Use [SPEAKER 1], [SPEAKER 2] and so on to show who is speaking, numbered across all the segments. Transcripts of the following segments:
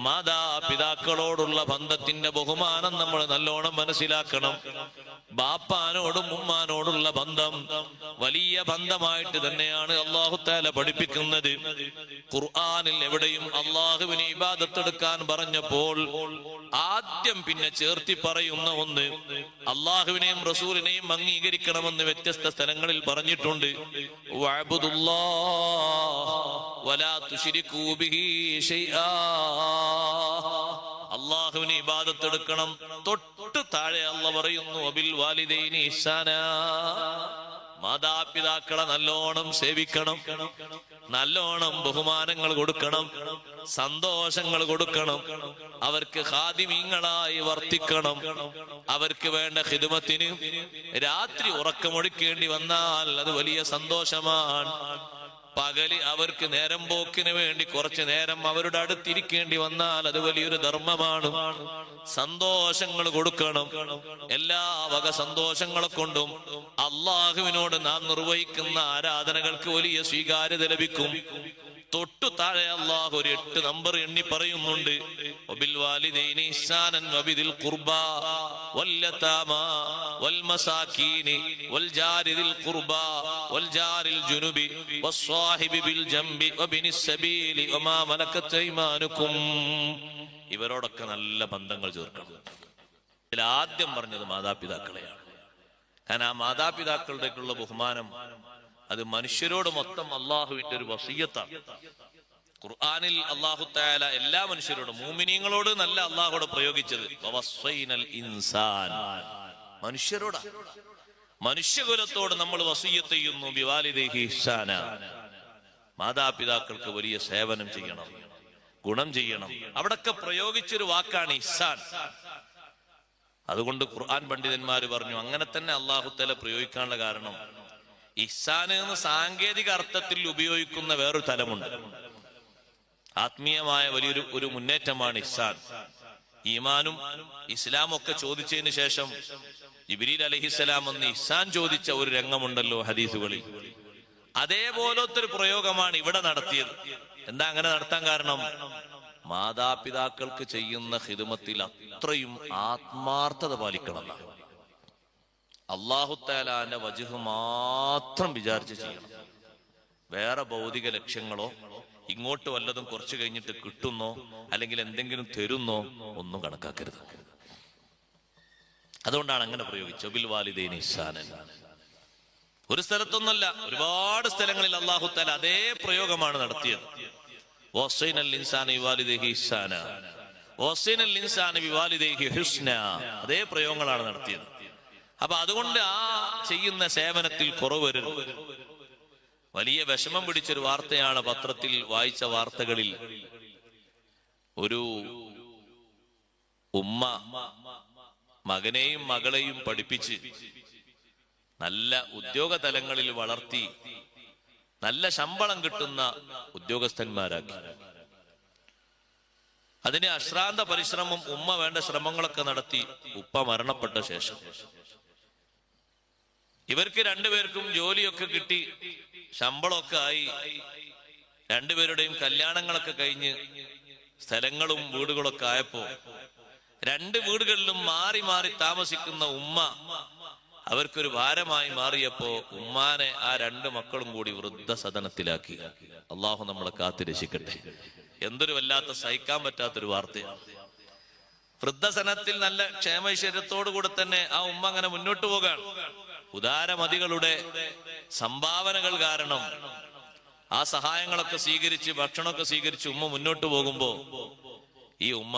[SPEAKER 1] മാതാപിതാക്കളോടുള്ള ബന്ധത്തിന്റെ ബഹുമാനം നമ്മൾ നല്ലോണം മനസ്സിലാക്കണം. ബാപ്പാനോടും ഉമ്മാനോടുള്ള ബന്ധം വലിയ ബന്ധമായിട്ട് തന്നെയാണ് അല്ലാഹു തആല പഠിപ്പിക്കുന്നത്. ഖുർആനിൽ എവിടെയും അല്ലാഹുവിനെ ഇബാദത്തെടുക്കാൻ പറഞ്ഞപ്പോൾ ആദ്യം പിന്നെ ചേർത്തി പറയുന്ന ഒന്ന് അല്ലാഹുവിനെയും റസൂലിനെയും അംഗീകരിക്കണമെന്ന് വ്യത്യസ്ത സ്ഥലങ്ങളിൽ പറഞ്ഞിട്ടുണ്ട്. വഅബ്ദുല്ലാഹ് വലാ തുശ്രികൂ ബിഹി ശൈആ. അല്ലാഹുവിനെ ഇബാദത്തെടുക്കണം. തൊട്ട് താഴെ അല്ലാഹു പറയുന്നു വബിൽ വാലിദൈനി ഇഹ്സാനാ. മാതാപിതാക്കളെ നല്ലോണം സേവിക്കണം, നല്ലോണം ബഹുമാനങ്ങൾ കൊടുക്കണം, സന്തോഷങ്ങൾ കൊടുക്കണം, അവർക്ക് ഖാദിമീങ്ങളായി വർത്തിക്കണം. അവർക്ക് വേണ്ട ഖിദ്മത്തിന് രാത്രി ഉറക്കമൊഴിക്കേണ്ടി വന്നാൽ അത് വലിയ സന്തോഷമാണ്. പകല് അവർക്ക് നേരം പോക്കിന് വേണ്ടി കുറച്ചു നേരം അവരുടെ അടുത്തിരിക്കേണ്ടി വന്നാൽ അത് വലിയൊരു ധർമ്മമാണ്. സന്തോഷങ്ങൾ കൊടുക്കണം. എല്ലാ വക സന്തോഷങ്ങളെ കൊണ്ടും അള്ളാഹുവിനോട് നാം നിർവഹിക്കുന്ന ആരാധനകൾക്ക് വലിയ സ്വീകാര്യത ലഭിക്കും. തൊട്ടു താഴെ അല്ലാഹു ഒരു 8 നമ്പർ എണ്ണി പറയുന്നുണ്ട്. വബിൽ വാലിദൈനി ഇഹ്സാനൻ വബിദിൽ ഖുർബാ വല്ലതാമാ വൽമസാകീനി വൽജാരിദിൽ ഖുർബാ വൽജാരിൽ ജുനുബി വസ്സാഹിബി ബിൽ ജംബി വബിനിസ് സബീലി വമാ മലക്കത് അയ്മാനുക്കും. ഇവരോടൊക്കെ നല്ല ബന്ധങ്ങൾ ചേർക്കണം. ഇതിൽ ആദ്യം പറഞ്ഞത് മാതാപിതാക്കളെയാണ്. കാരണം ആ മാതാപിതാക്കളുടേക്കുള്ള ബഹുമാനം അത് മനുഷ്യരോട് മൊത്തം അള്ളാഹുവിന്റെ ഒരു വസിയ്യത്താണ്. ഖുർആനിൽ അല്ലാഹു തആല എല്ലാ മനുഷ്യരോടും മുഅ്മിനീങ്ങളോട് നല്ല അള്ളാഹുവോട് പ്രയോഗിച്ചത് വവസ്സൈനൽ ഇൻസാൻ, മനുഷ്യരോടാ. മനുഷ്യകുലത്തോട് നമ്മൾ വസിയ്യത്ത് ചെയ്യുന്നു ബിവാലിദൈഹി ഇഹ്സാന. മാതാപിതാക്കൾക്ക് വലിയ സേവനം ചെയ്യണം, ഗുണം ചെയ്യണം. അവിടൊക്കെ പ്രയോഗിച്ചൊരു വാക്കാണ് ഇഹ്സാൻ. അതുകൊണ്ട് ഖുർആൻ പണ്ഡിതന്മാര് പറഞ്ഞു അങ്ങനെ തന്നെ അല്ലാഹു തആല പ്രയോഗിക്കാനുള്ള കാരണം ഇഹ്സാൻ എന്ന് സാങ്കേതിക അർത്ഥത്തിൽ ഉപയോഗിക്കുന്ന വേറൊരു തലമുണ്ട്. ആത്മീയമായ വലിയൊരു മുന്നേറ്റമാണ് ഇഹ്സാൻ. ഈമാനും ഇസ്ലാമും ഒക്കെ ചോദിച്ചതിന് ശേഷം ജിബ്രീൽ അലൈഹിസ്സലാം എന്ന് ഇഹ്സാൻ ചോദിച്ച ഒരു രംഗമുണ്ടല്ലോ ഹദീസുകളിൽ. അതേപോലത്തെ ഒരു പ്രയോഗമാണ് ഇവിടെ നടത്തിയത്. എന്താ അങ്ങനെ നടത്താൻ കാരണം? മാതാപിതാക്കൾക്ക് ചെയ്യുന്ന ഖിദ്മത്തിൽ അത്രയും ആത്മാർത്ഥത പാലിക്കണം. അല്ലാഹു തആലാന്റെ വജ്ഹ് മാത്രം വിചാരിച്ച് ചെയ്യണം. വേറെ ഭൗതിക ലക്ഷ്യങ്ങളോ ഇങ്ങോട്ട് വല്ലതും കുറച്ചു കഴിഞ്ഞിട്ട് കിട്ടുന്നോ അല്ലെങ്കിൽ എന്തെങ്കിലും തരുന്നോ ഒന്നും കണക്കാക്കരുത്. അതുകൊണ്ടാണ് അങ്ങനെ പ്രയോഗിച്ചത് ബിൽ വാലിദൈനി ഇഹ്സാനൻ. ഒരു സ്ഥലത്തൊന്നല്ല, ഒരുപാട് സ്ഥലങ്ങളിൽ അല്ലാഹു തആല അതേ പ്രയോഗമാണ് നടത്തിയത്. വസൈനൽ ഇൻസാന ബിവാലിദൈഹി ഇഹ്സാന വസൈനൽ ഇൻസാന ബിവാലിദൈഹി ഹുസ്നാ. അതേ പ്രയോഗങ്ങളാണ് നടത്തിയത്. അപ്പൊ അതുകൊണ്ട് ആ ചെയ്യുന്ന സേവനത്തിൽ കുറവ് വരരുത്. വലിയ വിഷമം പിടിച്ചൊരു വാർത്തയാണ് പത്രത്തിൽ വായിച്ച വാർത്തകളിൽ. ഒരു ഉമ്മ മകനെയും മകളെയും പഠിപ്പിച്ച് നല്ല ഉദ്യോഗ തലങ്ങളിൽ വളർത്തി നല്ല ശമ്പളം കിട്ടുന്ന ഉദ്യോഗസ്ഥന്മാരാക്കി. അതിന് അശ്രാന്ത പരിശ്രമം, ഉമ്മ വേണ്ട ശ്രമങ്ങളൊക്കെ നടത്തി. ഉപ്പ മരണപ്പെട്ട ശേഷം ഇവർക്ക് രണ്ടുപേർക്കും ജോലിയൊക്കെ കിട്ടി, ശമ്പളമൊക്കെ ആയി, രണ്ടുപേരുടെയും കല്യാണങ്ങളൊക്കെ കഴിഞ്ഞ് സ്ഥലങ്ങളും വീടുകളൊക്കെ ആയപ്പോ 2 വീടുകളിലും മാറി മാറി താമസിക്കുന്ന ഉമ്മ അവർക്കൊരു ഭാരമായി മാറിയപ്പോ ഉമ്മാനെ ആ 2 മക്കളും കൂടി വൃദ്ധസദനത്തിലാക്കി. അള്ളാഹു നമ്മളെ കാത്തു രക്ഷിക്കട്ടെ. എന്തൊരു വല്ലാത്ത സഹിക്കാൻ പറ്റാത്തൊരു വാർത്തയാണ്. വൃദ്ധസദനത്തിൽ നല്ല ക്ഷേമൈശ്വര്യത്തോടു കൂടെ തന്നെ ആ ഉമ്മ അങ്ങനെ മുന്നോട്ട് പോകാൻ ഉദാരമതികളുടെ സംഭാവനകൾ കാരണം ആ സഹായങ്ങളൊക്കെ സ്വീകരിച്ച് ഭക്ഷണമൊക്കെ സ്വീകരിച്ച് ഉമ്മ മുന്നോട്ട് പോകുമ്പോ ഈ ഉമ്മ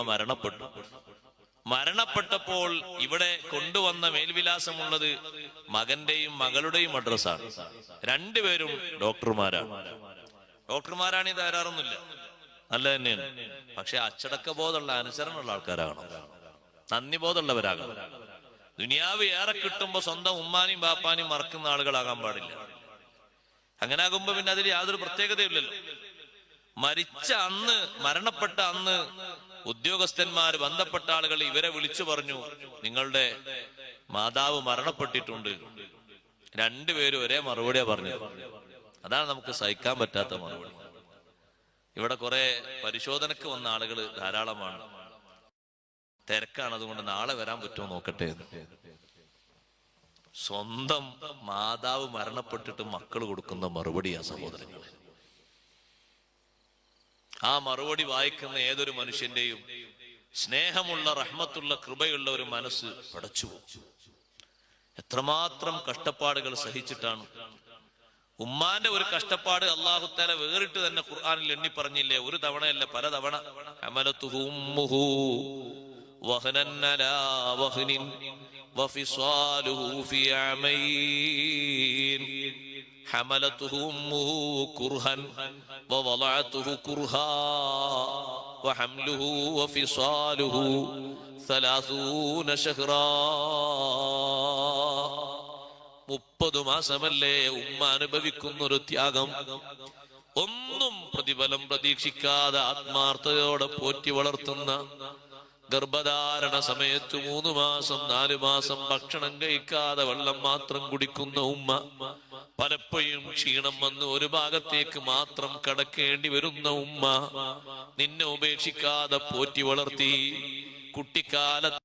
[SPEAKER 1] മരണപ്പെട്ടപ്പോൾ ഇവിടെ കൊണ്ടുവന്ന മേൽവിലാസമുള്ളത് മകന്റെയും മകളുടെയും അഡ്രസ്സാണ്. 2 പേരും ഡോക്ടർമാരാണ്. ഇത് തരാറൊന്നുമില്ല, നല്ല തന്നെയാണ്. പക്ഷെ അച്ചടക്ക ബോധമുള്ള അനുസരണമുള്ള ആൾക്കാരാകണം, നന്ദി ബോധമുള്ളവരാകണം. ദുനിയാവ് ഏറെ കിട്ടുമ്പോ സ്വന്തം ഉമ്മാനെയും ബാപ്പാനെയും മറക്കുന്ന ആളുകളാകാൻ പാടില്ല. അങ്ങനെ ആകുമ്പോ പിന്നെ അതിൽ യാതൊരു പ്രത്യേകതയില്ലല്ലോ. മരണപ്പെട്ട അന്ന് ഉദ്യോഗസ്ഥന്മാര്, ബന്ധപ്പെട്ട ആളുകൾ ഇവരെ വിളിച്ചു പറഞ്ഞു, നിങ്ങളുടെ മാതാവ് മരണപ്പെട്ടിട്ടുണ്ട്. 2 പേരും ഒരേ മറുപടിയാ പറഞ്ഞത്. അതാണ് നമുക്ക് സഹിക്കാൻ പറ്റാത്ത മറുപടി. ഇവിടെ കുറെ പരിശോധനക്ക് വന്ന ആളുകൾ ധാരാളമാണ്. തിരക്കാണ്, അതുകൊണ്ട് നാളെ വരാൻ പറ്റുമോ നോക്കട്ടെ. സ്വന്തം മാതാവ് മരണപ്പെട്ടിട്ട് മക്കൾ കൊടുക്കുന്ന മറുപടിയാ സഹോദരങ്ങളെ. ആ മറുപടി വായിക്കുന്ന ഏതൊരു മനുഷ്യന്റെയും സ്നേഹമുള്ള, റഹ്മത്തുള്ള, കൃപയുള്ള ഒരു മനസ്സ് പടച്ചു. എത്രമാത്രം കഷ്ടപ്പാടുകൾ സഹിച്ചിട്ടാണ്. ഉമ്മാന്റെ ഒരു കഷ്ടപ്പാട് അല്ലാഹു തആല വേറിട്ട് തന്നെ ഖുർആനിൽ എണ്ണി പറഞ്ഞില്ലേ? ഒരു തവണയല്ല, പലതവണ. ഹമലതുഹു ഉമ്മുഹു വഹനൻ അലാ വഹനിൻ വഫിസാലുഹു ഫി അമൈൻ ഹമലതുഹു ഉമ്മുഹു കുർഹൻ വവളഅതുഹു കുർഹാ വഹംലുഹു വഫിസാലുഹു 30 ശഹ്റാ. 30 മാസമല്ലേ ഉമ്മ അനുഭവിക്കുന്നൊരു ത്യാഗം. ഒന്നും പ്രതിഫലം പ്രതീക്ഷിക്കാതെ ആത്മാർത്ഥതയോടെ പോറ്റി വളർത്തുന്ന, ഗർഭധാരണ സമയത്ത് 3 മാസം 4 മാസം ഭക്ഷണം കഴിക്കാതെ വെള്ളം മാത്രം കുടിക്കുന്ന ഉമ്മ, പലപ്പോഴും ക്ഷീണം വന്ന് ഒരു ഭാഗത്തേക്ക് മാത്രം കടക്കേണ്ടി വരുന്ന ഉമ്മ, നിന്നെ ഉപേക്ഷിക്കാതെ പോറ്റി വളർത്തി. കുട്ടിക്കാലത്ത്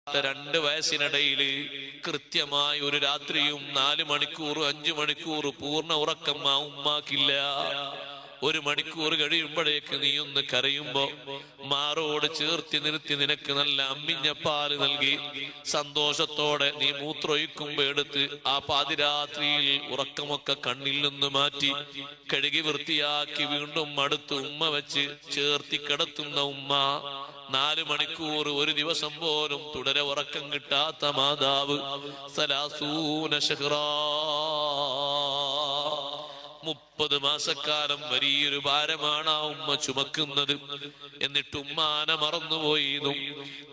[SPEAKER 1] 2 വയസ്സിനിടയില് കൃത്യമായി ഒരു രാത്രിയും 4 മണിക്കൂർ 5 മണിക്കൂർ പൂർണ്ണ ഉറക്കം ആ ഉമ്മാക്കില്ല. 1 മണിക്കൂർ കഴിയുമ്പോഴേക്ക് നീ ഒന്ന് കരയുമ്പോ മാറോട് ചേർത്തി നിർത്തി നിനക്ക് നല്ല അമ്മിഞ്ഞ പാല് നൽകി സന്തോഷത്തോടെ നീ മൂത്രമൊഴിക്കുമ്പോ എടുത്ത് ആ പാതിരാത്രിയിൽ ഉറക്കമൊക്കെ കണ്ണിൽ നിന്ന് മാറ്റി കഴുകി വൃത്തിയാക്കി വീണ്ടും അടുത്ത് ഉമ്മ വെച്ച് ചേർത്തി കിടത്തുന്ന ഉമ്മ, 4 മണിക്കൂർ ഒരു ദിവസം പോലും തുടരെ ഉറക്കം കിട്ടാത്ത മാതാവ്, 30 ശഹ്റാ, 30 മാസക്കാലം വലിയൊരു ഭാരമാണ് ആ ഉമ്മ ചുമക്കുന്നത്. എന്നിട്ട് ഉമ്മാനെ മറന്നുപോയിന്നും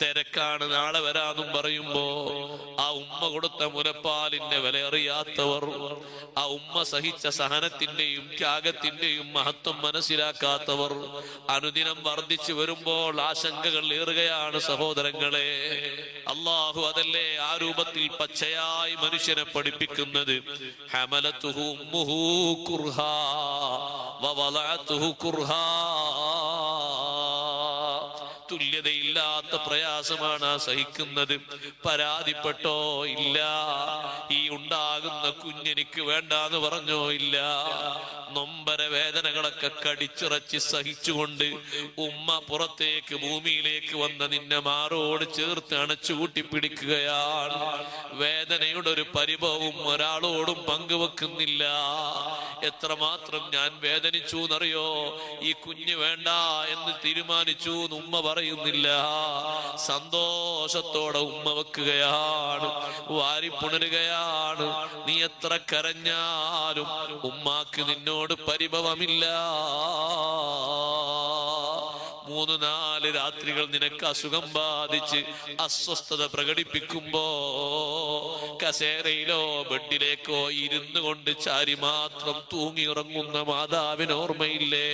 [SPEAKER 1] തിരക്കാണ് നാളെ വരാന്നും പറയുമ്പോ ആ ഉമ്മ കൊടുത്ത മുലപ്പാലിന്റെ വില അറിയാത്തവർ, ആ ഉമ്മ സഹിച്ച സഹനത്തിന്റെയും ത്യാഗത്തിന്റെയും മഹത്വം മനസ്സിലാക്കാത്തവർ അനുദിനം വർദ്ധിച്ചു വരുമ്പോൾ ആശങ്കകൾ ഏറുകയാണ് സഹോദരങ്ങളെ. അള്ളാഹു അതല്ലേ ആ രൂപത്തിൽ പച്ചയായി മനുഷ്യനെ പഠിപ്പിക്കുന്നത്. ഹമലതുഹു ഉമ്മുഹു കുർഹാ വവളഅതുഹു കുർഹാ. തുല്യതയില്ലാത്ത പ്രയാസമാണ് സഹിക്കുന്നത്. പരാതിപ്പെട്ടോ ഇല്ല. ഈ ഉണ്ടാകുന്ന കുഞ്ഞെനിക്ക് വേണ്ടാന്ന് പറഞ്ഞോ ഇല്ല. നൊമ്പര വേദനകളൊക്കെ കടിച്ചിറച്ച് സഹിച്ചുകൊണ്ട് ഉമ്മ പുറത്തേക്ക് ഭൂമിയിലേക്ക് വന്ന നിന്നെ മാറോട് ചേർത്ത് അണച്ചുകൂട്ടി പിടിക്കുകയാണ്. വേദനയുടെ ഒരു പരിഭവവും ഒരാളോടും പങ്കുവെക്കുന്നില്ല. എത്രമാത്രം ഞാൻ വേദനിച്ചു എന്നറിയോ? ഈ കുഞ്ഞ് വേണ്ട എന്ന് തീരുമാനിച്ചു എന്ന് ഉമ്മ പറയുന്നില്ല. സന്തോഷത്തോടെ ഉമ്മ വെക്കുകയാണ്, വാരിപ്പുണരുകയാണ്. നീ എത്ര കരഞ്ഞാലും ഉമ്മാക്ക് നിന്നോട് പരിഭവമില്ല. 3-4 രാത്രികൾ നിനക്ക് അസുഖം ബാധിച്ച് അസ്വസ്ഥത പ്രകടിപ്പിക്കുമ്പോ കസേരയിലോ ബെഡിലേക്കോ ഇരുന്നു കൊണ്ട് ചാരി മാത്രം തൂങ്ങി ഉറങ്ങുന്ന മാതാവിന് ഓർമ്മയില്ലേ?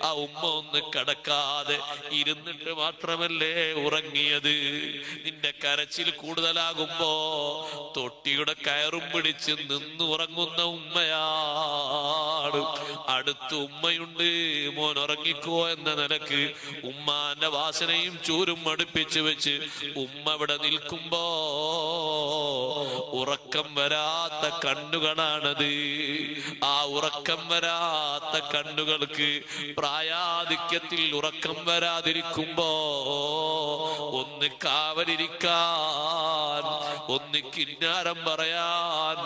[SPEAKER 1] ആ ഉമ്മ ഒന്ന് കടക്കാതെ ഇരുന്നിട്ട് മാത്രമല്ലേ ഉറങ്ങിയത്? നിന്റെ കരച്ചിൽ കൂടുതലാകുമ്പോ തൊട്ടിയുടെ കയറും പിടിച്ച് നിന്ന് ഉറങ്ങുന്ന ഉമ്മയാണ്. അടുത്ത് ഉമ്മയുണ്ട്, മോൻ ഉറങ്ങിക്കോ എന്ന നിലക്ക് ഉമ്മാന്റെ വാസനയും ചൂരും അടുപ്പിച്ചു വെച്ച് ഉമ്മ ഇവിടെ നിൽക്കുമ്പോ ഉറക്കം വരാത്ത കണ്ണുകളാണത്. ആ ഉറക്കം വരാത്ത കണ്ണുകൾക്ക് പ്രായാധിക്യത്തിൽ ഉറക്കം വരാതിരിക്കുമ്പോ ഒന്ന് കാവലിരിക്കാൻ, ഒന്ന് കിന്നാരം പറയാൻ,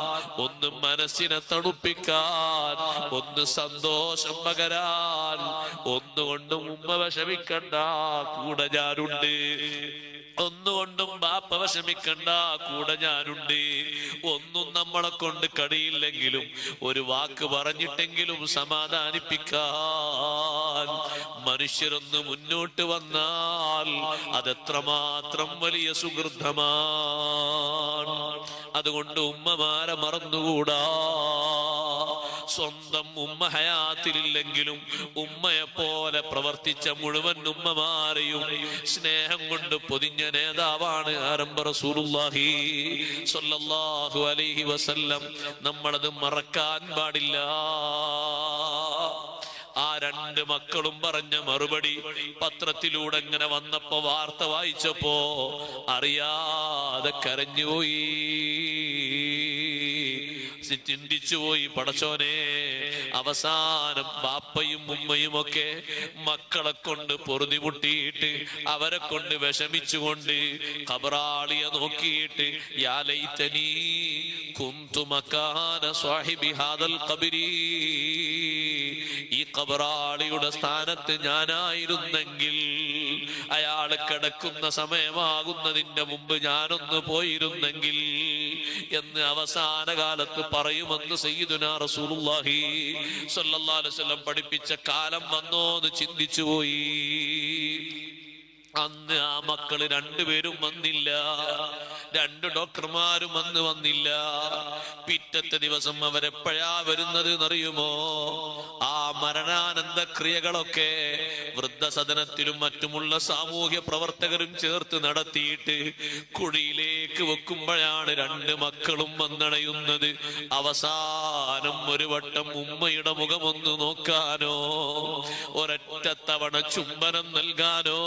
[SPEAKER 1] ഒന്ന് മനസ്സിനെ തണുപ്പിക്കാൻ, ഒന്ന് സന്തോഷം പകരാൻ, ഒന്നുകൊണ്ടും ഉമ്മ വിഷമിക്കണ്ട, കൂടെ ഞാനുണ്ട്. ഒന്നുകൊണ്ടും ബാപ്പ വിഷമിക്കണ്ട, കൂടെ ഞാനുണ്ട്. ഒന്നും നമ്മളെ കൊണ്ട് കഴിയില്ലെങ്കിലും ഒരു വാക്ക് പറഞ്ഞിട്ടെങ്കിലും സമാധാനിപ്പിക്കാൻ മനുഷ്യരൊന്ന് മുന്നോട്ട് വന്നാൽ അതെത്രമാത്രം വലിയ സുഹൃതമാണ്. അതുകൊണ്ട് ഉമ്മമാരെ മറന്നുകൂടാ. സ്വന്തം ഉമ്മ ഹയാത്തിലില്ലെങ്കിലും ഉമ്മയെ പോലെ പ്രവർത്തിച്ച മുഴുവൻ ഉമ്മമാരെയും സ്നേഹം കൊണ്ട് പൊതിഞ്ഞ നേതാവാണ് ആരംഭ റസൂലുള്ളാഹി സ്വല്ലല്ലാഹു അലൈഹി വസല്ലം. നമ്മളത് മറക്കാൻ പാടില്ല. ആ രണ്ട് മക്കളും പറഞ്ഞ മറുപടി പത്രത്തിലൂടെ ഇങ്ങനെ വന്നപ്പോ, വാർത്ത വായിച്ചപ്പോ അറിയാതെ കരഞ്ഞുപോയി, ചിന്തിച്ചുപോയി. പടച്ചോനെ, അവസാനം ബാപ്പയും ഉമ്മയും ഒക്കെ മക്കളെ കൊണ്ട് പൊറുതിമുട്ടിയിട്ട് അവരെ കൊണ്ട് വിഷമിച്ചുകൊണ്ട് ഖബറാളിയെ നോക്കിയിട്ട് യാ ലൈതനീ കുന്തു മകാന സ്വാഹിബി ഹാദൽ ഖബരി, ഈ ഖബറാളിയുടെ സ്ഥാനത്ത് ഞാനായിരുന്നെങ്കിൽ, അയാൾ കിടക്കുന്ന സമയമാകുന്നതിന്റെ മുമ്പ് ഞാനൊന്ന് പോയിരുന്നെങ്കിൽ എന്ന് അവസാന കാലത്ത് പറയുമെന്ന് സയ്യിദുനാ റസൂലുള്ളാഹി സ്വല്ലല്ലാഹു അലൈഹി വസല്ലം പഠിപ്പിച്ച കാലം വന്നോന്ന് ചിന്തിച്ചുപോയി. അന്ന് ആ മക്കള് രണ്ടുപേരും വന്നില്ല, രണ്ട് ഡോക്ടർമാരും അന്ന് വന്നില്ല. പിറ്റത്തെ ദിവസം അവരെപ്പോഴാ വരുന്നത് എന്നറിയുമോ? ആ മരണാനന്ദ ക്രിയകളൊക്കെ വൃദ്ധസദനത്തിലും മറ്റുമുള്ള സാമൂഹ്യ പ്രവർത്തകരും ചേർത്ത് നടത്തിയിട്ട് കുഴിയിലേക്ക് വെക്കുമ്പോഴാണ് രണ്ട് മക്കളും വന്നണയുന്നത്. അവസാനം ഒരു വട്ടം ഉമ്മയുടെ മുഖമൊന്ന് നോക്കാനോ, ഒരൊറ്റ തവണ ചുംബനം നൽകാനോ,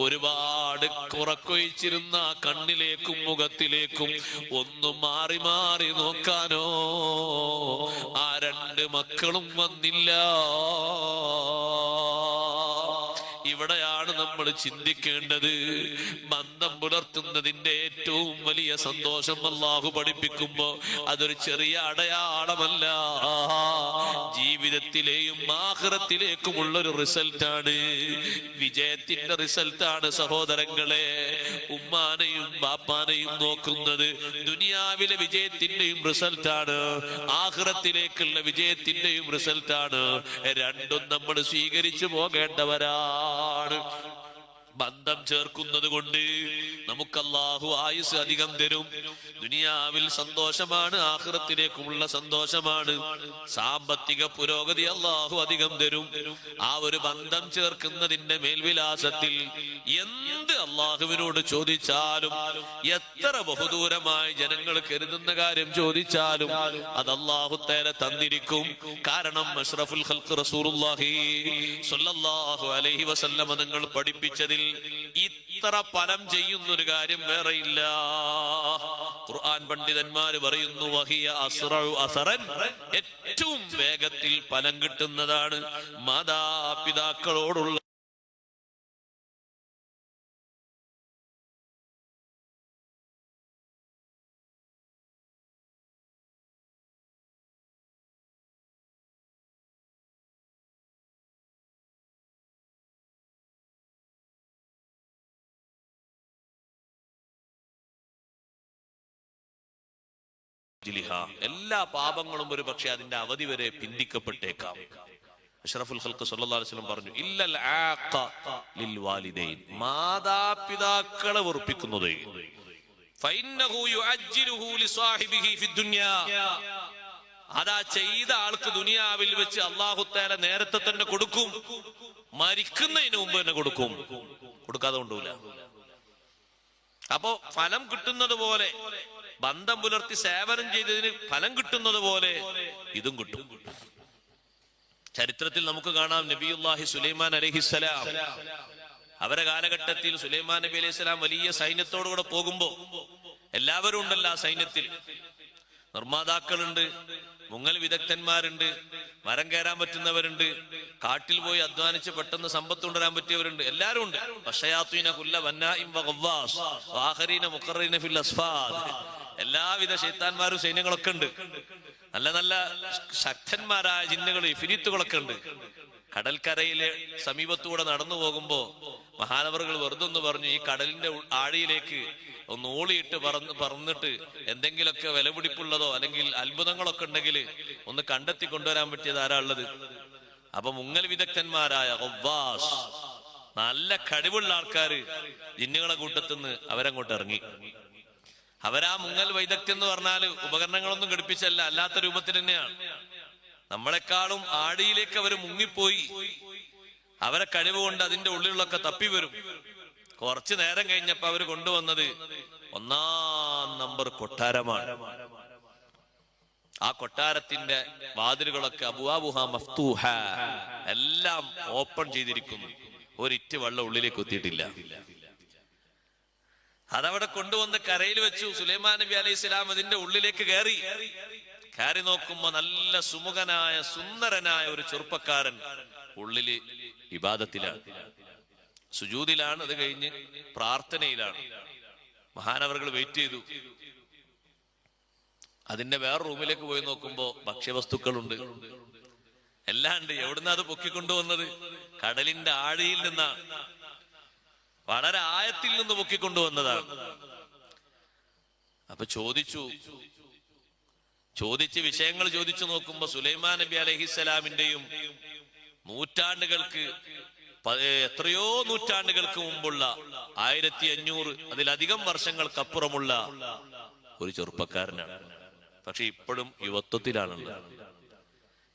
[SPEAKER 1] ഒരുപാട് കുറക്കൊഴിച്ചിരുന്ന കണ്ണിലേക്കും മുഖത്തിലേക്കും ഒന്ന് മാറി മാറി നോക്കാനോ ആ രണ്ട് മക്കളും വന്നില്ല. ഇവിടെയാണ് നമ്മൾ ചിന്തിക്കേണ്ടത്. ബന്ധം പുലർത്തുന്നതിന്റെ ഏറ്റവും വലിയ സന്തോഷം അല്ലാഹു പഠിപ്പിക്കുമ്പോ അതൊരു ചെറിയ അടയാളമല്ല, ജീവിതത്തിലെയും ആഖിറത്തിലേക്കുമുള്ളൊരു റിസൾട്ടാണ്, വിജയത്തിന്റെ റിസൾട്ടാണ്. സഹോദരങ്ങളെ, ഉമ്മാനെയും ബാപ്പാനെയും നോക്കുന്നത് ദുനിയാവിലെ വിജയത്തിന്റെയും റിസൾട്ടാണ്, ആഖിറത്തിലേക്കുള്ള വിജയത്തിന്റെയും റിസൾട്ടാണ്. രണ്ടും നമ്മൾ സ്വീകരിച്ചു പോകേണ്ടവരാണ്. ബന്ധം ചേർക്കുന്നത് കൊണ്ട് നമുക്ക് അല്ലാഹു ആയുസ് അധികം തരും. ദുനിയാവിൽ സന്തോഷമാണ്, ആഖിറത്തിലേക്കുള്ള സന്തോഷമാണ്. സാമ്പത്തിക പുരോഗതി അല്ലാഹു അധികം തരും. ആ ഒരു ബന്ധം ചേർക്കുന്നതിന്റെ മേൽവിലാസത്തിൽ എന്ത് അല്ലാഹുവിനോട് ചോദിച്ചാലും, എത്ര ബഹുദൂരമായി ജനങ്ങൾ കരുതുന്ന കാര്യം ചോദിച്ചാലും അത് അല്ലാഹു തആല തന്നിരിക്കും. കാരണം അഷ്റഫുൽ ഖൽഖ് റസൂലുള്ളാഹി സ്വല്ലല്ലാഹു അലൈഹി വസല്ലം തങ്ങൾ പഠിപ്പിച്ചതിൽ ഇത്ര ഫലം ചെയ്യുന്നൊരു കാര്യം വേറെയില്ല. ഖുർആൻ പണ്ഡിതന്മാര് പറയുന്നു, വഹിയ അസ്റഉ അസറൻ, ഏറ്റവും വേഗത്തിൽ ഫലം കിട്ടുന്നതാണ് മാതാപിതാക്കളോടുള്ള എല്ലാ പാപങ്ങളും ഒരു പക്ഷെ അതിന്റെ അവധി വരെ പിന്തിക്കപ്പെട്ടേക്കാം. അഷ്റഫുൽ ഖൽഖ് സല്ലല്ലാഹു അലൈഹി വസല്ലം പറഞ്ഞു, ഇല്ലൽ ആഖ ലിൽ വാലിദൈൻ, മാതാപിതാക്കളെ വെറുപ്പിക്കുന്നത് ഫഇന്നഹു യുഅജ്ജിലുഹു ലിസാഹിബിഹി ഫിദ്ദുനിയ, അതാ ചെയ്ത ആൾക്ക് ദുനിയാവിൽ വെച്ച് അല്ലാഹു തആല നേരത്തെ തന്നെ കൊടുക്കും, മരിക്കുന്നതിന് മുമ്പ് തന്നെ കൊടുക്കും, കൊടുക്കാതെ കൊണ്ടൂല. അപ്പോ ഫലം കിട്ടുന്നത് പോലെ, ബന്ധം പുലർത്തി സേവനം ചെയ്തതിന് ഫലം കിട്ടുന്നത് പോലെ ഇതും കിട്ടും. ചരിത്രത്തിൽ നമുക്ക് കാണാം, നബിയുല്ലാഹി സുലൈമാൻ അലൈഹിസ്സലാം, അവരെ കാലഘട്ടത്തിൽ സുലൈമാൻ നബി അലൈഹിസ്സലാം വലിയ സൈന്യത്തോടുകൂടെ പോകുമ്പോ എല്ലാവരും ഉണ്ടല്ലോ ആ സൈന്യത്തിൽ. നിർമ്മാതാക്കളുണ്ട്, മുങ്ങൽ വിദഗ്ധന്മാരുണ്ട്, മരം കയറാൻ പറ്റുന്നവരുണ്ട്, കാട്ടിൽ പോയി അധ്വാനിച്ച് പെട്ടെന്ന് സമ്പത്ത് കൊണ്ടുവരാൻ പറ്റിയവരുണ്ട്, എല്ലാവരും ഉണ്ട്. എല്ലാവിധ ശൈത്താന്മാരും സൈന്യങ്ങളൊക്കെ ഉണ്ട്. നല്ല നല്ല ശക്തന്മാരായ ജിന്നുകൾ, ഇഫ്രീത്തുകളൊക്കെ ഉണ്ട്. കടൽക്കരയിലെ സമീപത്തൂടെ നടന്നു പോകുമ്പോ മഹാനവറുകൾ വെറുതൊന്ന് പറഞ്ഞു, ഈ കടലിന്റെ ആഴിയിലേക്ക് ഒന്ന് ഓളിയിട്ട് പറന്നിട്ട് എന്തെങ്കിലുമൊക്കെ വിലപിടിപ്പുള്ളതോ അല്ലെങ്കിൽ അത്ഭുതങ്ങളൊക്കെ ഉണ്ടെങ്കിൽ ഒന്ന് കണ്ടെത്തി കൊണ്ടുവരാൻ പറ്റിയത് ആരാ ഉള്ളത്? അപ്പൊ മുങ്ങൽ വിദഗ്ധന്മാരായ ഗവ്വാസ്, നല്ല കഴിവുള്ള ആൾക്കാര് ജിന്നുകളെ കൂട്ടത്തുനിന്ന് അവരങ്ങോട്ട് ഇറങ്ങി. അവരാ മുങ്ങൽ വൈദഗ്ധ്യം എന്ന് പറഞ്ഞാല് ഉപകരണങ്ങളൊന്നും ഘടിപ്പിച്ചല്ല, അല്ലാത്ത രൂപത്തിൽ തന്നെയാണ്. നമ്മളെക്കാളും ആടിയിലേക്ക് അവർ മുങ്ങിപ്പോയി. അവരെ കഴിവ് കൊണ്ട് അതിന്റെ ഉള്ളിലൊക്കെ തപ്പി വരും. കുറച്ചു നേരം കഴിഞ്ഞപ്പോ അവര് കൊണ്ടുവന്നത് 1-ാം നമ്പർ കൊട്ടാരമാണ്. ആ കൊട്ടാരത്തിന്റെ വാതിലുകളൊക്കെ അബ്വാബുഹാ മഫ്തൂഹ, എല്ലാം ഓപ്പൺ ചെയ്തിരിക്കുന്നു. ഒരിറ്റ് വെള്ളം ഉള്ളിലേക്ക് എത്തിയിട്ടില്ല. അതവിടെ കൊണ്ടുവന്ന് കരയിൽ വെച്ചു. സുലൈമാൻ നബി അലൈഹി സ്വലാം അതിന്റെ ഉള്ളിലേക്ക് കയറി നോക്കുമ്പോ നല്ല സുമുഖനായ സുന്ദരനായ ഒരു ചെറുപ്പക്കാരൻ ഉള്ളില് ഇബാദത്തിലാണ്, സുജൂദിലാണ്. അത് കഴിഞ്ഞ് പ്രാർത്ഥനയിലാണ്. മഹാനവറുകൾ വെയിറ്റ് ചെയ്തു. അതിന്റെ വേറെ റൂമിലേക്ക് പോയി നോക്കുമ്പോ ഭക്ഷ്യവസ്തുക്കളുണ്ട്, എല്ലാം ഉണ്ട്. എവിടുന്ന അത് പൊക്കിക്കൊണ്ടുവന്നത്? കടലിന്റെ ആഴിയിൽ നിന്നാണ്, വളരെ ആഴത്തിൽ നിന്ന് പൊക്കിക്കൊണ്ടുവന്നതാണ്. അപ്പൊ ചോദിച്ച് വിഷയങ്ങൾ ചോദിച്ചു നോക്കുമ്പോ സുലൈമാൻ നബി അലൈഹിസ്സലാമിന്റെയും നൂറ്റാണ്ടുകൾക്ക്, എത്രയോ നൂറ്റാണ്ടുകൾക്ക് മുമ്പുള്ള 1500 അതിലധികം വർഷങ്ങൾക്കപ്പുറമുള്ള ഒരു ചെറുപ്പക്കാരനാണ്. പക്ഷെ ഇപ്പോഴും യുവത്വത്തിലാണുള്ളത്.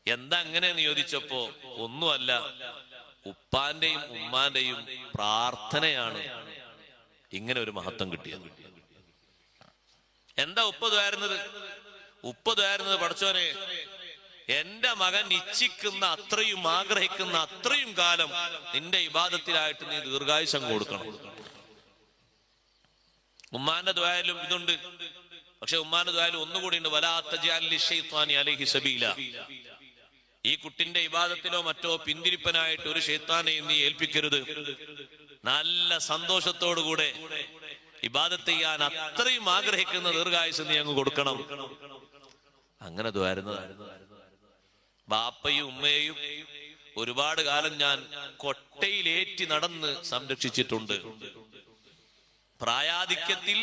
[SPEAKER 1] എന്താ അങ്ങനെയെന്ന് ചോദിച്ചപ്പോ ഒന്നുമല്ല, ഉപ്പാന്റെയും ഉമ്മാന്റെയും പ്രാർത്ഥനയാണ് ഇങ്ങനെ ഒരു മഹത്വം കിട്ടിയത്. എന്താ ഉപ്പതുവായിരുന്നത്? പഠിച്ചോനെ, എന്റെ മകൻ ഇച്ഛിക്കുന്ന അത്രയും ആഗ്രഹിക്കുന്ന അത്രയും കാലം നിന്റെ ഇബാദത്തിലായിട്ട് നീ ദീർഘായുസം കൊടുക്കണം. ഉമ്മാന്റെ ദ്വായാലും ഇതുണ്ട്. പക്ഷെ ഉമ്മാന്റെ ദ്വായാലും ഒന്നുകൂടി ഉണ്ട്, വലാ തജ്അൽ ലിശ്ശൈത്വാനി അലൈഹി സബീല. ഈ കുട്ടിന്റെ ഇബാദത്തിലോ മറ്റോ പിന്തിരിപ്പനായിട്ട് ഒരു ശൈത്താനെയും നീ ഏൽപ്പിക്കരുത്. നല്ല സന്തോഷത്തോടുകൂടെ ഇബാദത്ത് ചെയ്യാൻ അത്രയും ആഗ്രഹിക്കുന്ന ദീർഘായുസ് നീ അങ്ങ് കൊടുക്കണം. അങ്ങനെ ദ്വാരുന്നതാണ്. ബാപ്പയും ഉമ്മയെയും ഒരുപാട് കാലം ഞാൻ കൊട്ടയിലേറ്റി നടന്ന് സംരക്ഷിച്ചിട്ടുണ്ട്. പ്രായാധിക്യത്തിൽ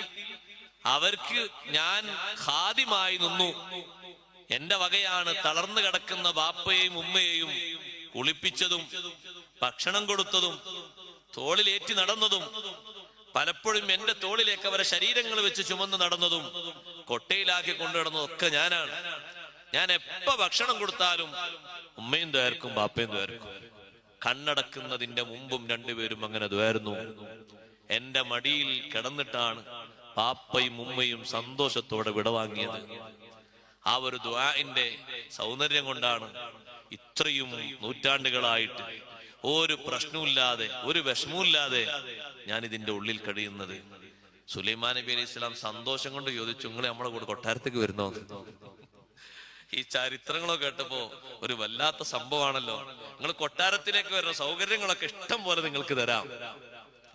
[SPEAKER 1] അവർക്ക് ഞാൻ ഖാദിമായി നിന്നു. എന്റെ വകയാണ് തളർന്നു കിടക്കുന്ന ബാപ്പയെയും ഉമ്മയെയും കുളിപ്പിച്ചതും ഭക്ഷണം കൊടുത്തതും തോളിലേറ്റി നടന്നതും പലപ്പോഴും എന്റെ തോളിലേക്ക് അവരെ ശരീരങ്ങൾ വെച്ച് ചുമന്ന് നടന്നതും കൊട്ടയിലാക്കി കൊണ്ടുനടന്നതും ഒക്കെ ഞാനാണ്. ഞാൻ എപ്പോ ഭക്ഷണം കൊടുത്താലും ഉമ്മയും ദ്വാർക്കും ബാപ്പയും ദ്വാർക്കും. കണ്ണടക്കുന്നതിന്റെ മുമ്പും രണ്ടുപേരും അങ്ങനെ ദ്വാരുന്നു. എന്റെ മടിയിൽ കിടന്നിട്ടാണ് ബാപ്പയും ഉമ്മയും സന്തോഷത്തോടെ വിടവാങ്ങിയത്. ആ ഒരു ദുആഇന്റെ സൗന്ദര്യം കൊണ്ടാണ് ഇത്രയും നൂറ്റാണ്ടുകളായിട്ട് ഒരു പ്രശ്നമില്ലാതെ ഒരു വിഷമമില്ലാതെ ഞാൻ ഇതിന്റെ ഉള്ളിൽ കഴിയുന്നത്. സുലൈമാൻ നബി അലൈഹി സ്വലാം സന്തോഷം കൊണ്ട് ചോദിച്ചു, നിങ്ങൾ നമ്മളെ കൂടെ കൊട്ടാരത്തേക്ക് വരുന്നോ? ഈ ചരിത്രങ്ങളോ കേട്ടപ്പോ ഒരു വല്ലാത്ത സംഭവമാണല്ലോ. നിങ്ങൾ കൊട്ടാരത്തിലേക്ക് വരുന്ന സൗകര്യങ്ങളൊക്കെ ഇഷ്ടം പോലെ നിങ്ങൾക്ക് തരാം.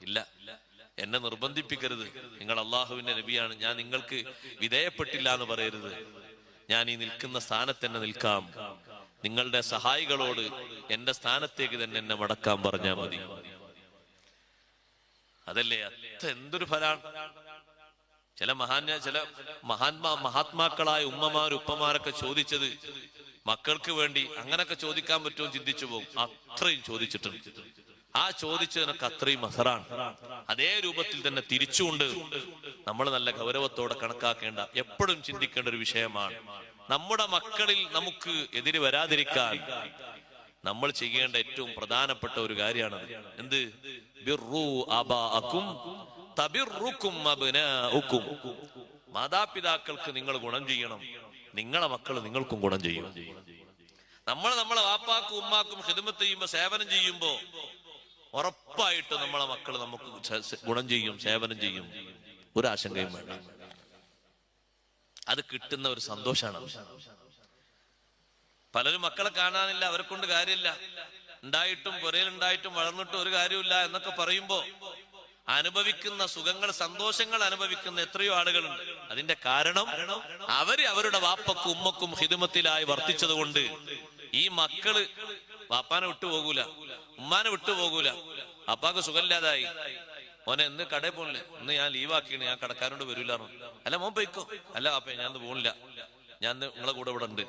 [SPEAKER 1] ഇല്ല, എന്നെ നിർബന്ധിപ്പിക്കരുത്. നിങ്ങൾ അള്ളാഹുവിന്റെ നബിയാണ്, ഞാൻ നിങ്ങൾക്ക് വിധേയപ്പെട്ടില്ല എന്ന് പറയരുത്. ഞാൻ ഈ നിൽക്കുന്ന സ്ഥാനത്ത് തന്നെ നിൽക്കാം. നിങ്ങളുടെ സഹായികളോട് എന്റെ സ്ഥാനത്തേക്ക് തന്നെ എന്നെ മടക്കാൻ പറഞ്ഞാൽ മതി. അതല്ലേ എന്തൊരു ഫലാണ്. ചില മഹാത്മാക്കളായ ഉമ്മമാരും ഉപ്പമാരൊക്കെ ചോദിച്ചത് മക്കൾക്ക് വേണ്ടി അങ്ങനൊക്കെ ചോദിക്കാൻ പറ്റുമോ ചിന്തിച്ചു പോകും. അത്രയും ചോദിച്ചിട്ടുണ്ട്. ആ ചോദിച്ചതിനൊക്കെ അത്രയും അസറാണ്. അതേ രൂപത്തിൽ തന്നെ തിരിച്ചുകൊണ്ട് നമ്മൾ നല്ല ഗൗരവത്തോടെ കണക്കാക്കേണ്ട, എപ്പോഴും ചിന്തിക്കേണ്ട ഒരു വിഷയമാണ്. നമ്മുടെ മക്കളിൽ നമുക്ക് എതിര് വരാതിരിക്കാൻ നമ്മൾ ചെയ്യേണ്ട ഏറ്റവും പ്രധാനപ്പെട്ട ഒരു കാര്യമാണത്. എന്ത്? ബിർറു അബാഅക്കും തബിർറുക്കും അബ്നാഉക്കും. മാതാപിതാക്കൾക്ക് നിങ്ങൾ ഗുണം ചെയ്യണം, നിങ്ങളെ മക്കൾ നിങ്ങൾക്കും ഗുണം ചെയ്യും. നമ്മളെ വാപ്പാക്കും ഉമ്മാക്കും ഖിദ്മത്ത് ചെയ്യുമ്പോ, സേവനം ചെയ്യുമ്പോ ഉറപ്പായിട്ട് നമ്മളെ മക്കൾ നമുക്ക് ഗുണം ചെയ്യും, സേവനം ചെയ്യും. ഒരു ആശങ്കയും വേണ്ട. അത് കിട്ടുന്ന ഒരു സന്തോഷമാണ്. പലരും മക്കളെ കാണാനില്ല, അവരെ കൊണ്ട് കാര്യമില്ല, ഉണ്ടായിട്ടും പുരയിലുണ്ടായിട്ടും വളർന്നിട്ടും ഒരു കാര്യമില്ല എന്നൊക്കെ പറയുമ്പോ അനുഭവിക്കുന്ന സുഖങ്ങൾ, സന്തോഷങ്ങൾ അനുഭവിക്കുന്ന എത്രയോ ആളുകളുണ്ട്. അതിന്റെ കാരണം അവരുടെ വാപ്പക്കും ഉമ്മക്കും ഹിദ്മത്തിലായി വർത്തിച്ചത് കൊണ്ട് ഈ മക്കള് വാപ്പാനെ വിട്ടുപോകൂല, ഉമ്മാനെ വിട്ടുപോകൂല. അപ്പാക്ക് സുഖമില്ലാതായി, മോനെ ഇന്ന് കടയിൽ പോണില്ല, ഇന്ന് ഞാൻ ലീവാക്കിയാണ്, ഞാൻ കടക്കാരോട് വരൂലാണോ? അല്ല മോൻ പോയിക്കോ. അല്ല അപ്പ ഞാൻ പോണില്ല, ഞാൻ നിങ്ങളെ കൂടെ ഇവിടെ ഉണ്ട്,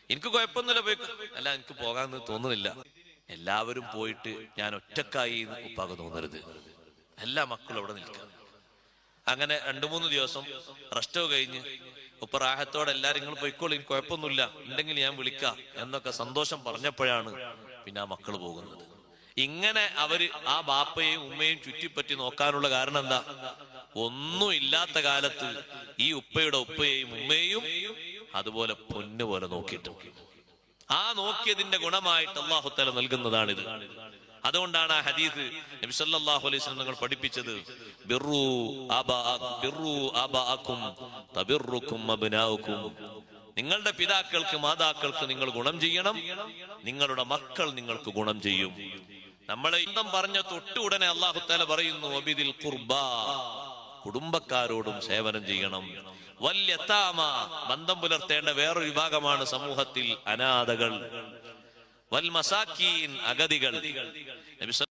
[SPEAKER 1] എനിക്ക് കുഴപ്പമൊന്നുമില്ല, പോയിക്കോ. അല്ല എനിക്ക് പോകാന്ന് തോന്നുന്നില്ല. എല്ലാവരും പോയിട്ട് ഞാൻ ഒറ്റക്കായി ഉപ്പാക്ക് തോന്നരുത്. എല്ലാ മക്കളും അവിടെ നിൽക്കുക. അങ്ങനെ 2-3 ദിവസം റെസ്റ്റോ കഴിഞ്ഞ് ഉപ്പ റാഹത്തോടെ എല്ലാരും നിങ്ങൾ പൊയ്ക്കോളി, കുഴപ്പമൊന്നുമില്ല, ഉണ്ടെങ്കിൽ ഞാൻ വിളിക്കാം എന്നൊക്കെ സന്തോഷം പറഞ്ഞപ്പോഴാണ് പിന്നെ ആ മക്കൾ പോകുന്നത്. ഇങ്ങനെ അവര് ആ ബാപ്പയെയും ഉമ്മയും ചുറ്റിപ്പറ്റി നോക്കാനുള്ള കാരണം എന്താ? ഒന്നും ഇല്ലാത്ത കാലത്ത് ഈ ഉപ്പയുടെ ഉപ്പയെയും ഉമ്മയെയും അതുപോലെ പൊന്നുപോലെ നോക്കിയിട്ടുണ്ട്. ആ നോക്കിയതിന്റെ ഗുണമായിട്ട് അല്ലാഹു തആല നൽകുന്നതാണിത്. അതുകൊണ്ടാണ് ആ ഹദീസ് നബി സല്ലല്ലാഹു അലൈഹി വസല്ലം നിങ്ങൾ പഠിപ്പിച്ചത്, ബിർറു ആബാഅക്കും തബിർറുക്കും അബ്നാഉക്കും. നിങ്ങളുടെ പിതാക്കൾക്ക് മാതാക്കൾക്ക് നിങ്ങൾ ഗുണം ചെയ്യണം, നിങ്ങളുടെ മക്കൾ നിങ്ങൾക്ക് ഗുണം ചെയ്യും. നമ്മളെ ഇന്തം പറഞ്ഞ തൊട്ട് ഉടനെ അല്ലാഹു തആല പറയുന്നു, വബിദിൽ ഖുർബാ, കുടുംബക്കാരോടും സേവനം ചെയ്യണം. വല്യതാമ, ബന്ധം പുലർത്തേണ്ട വേറൊരു വിഭാഗമാണ് സമൂഹത്തിൽ അനാഥകൾ. വൽ മസാക്കീൻ, അഗതികൾ. നബി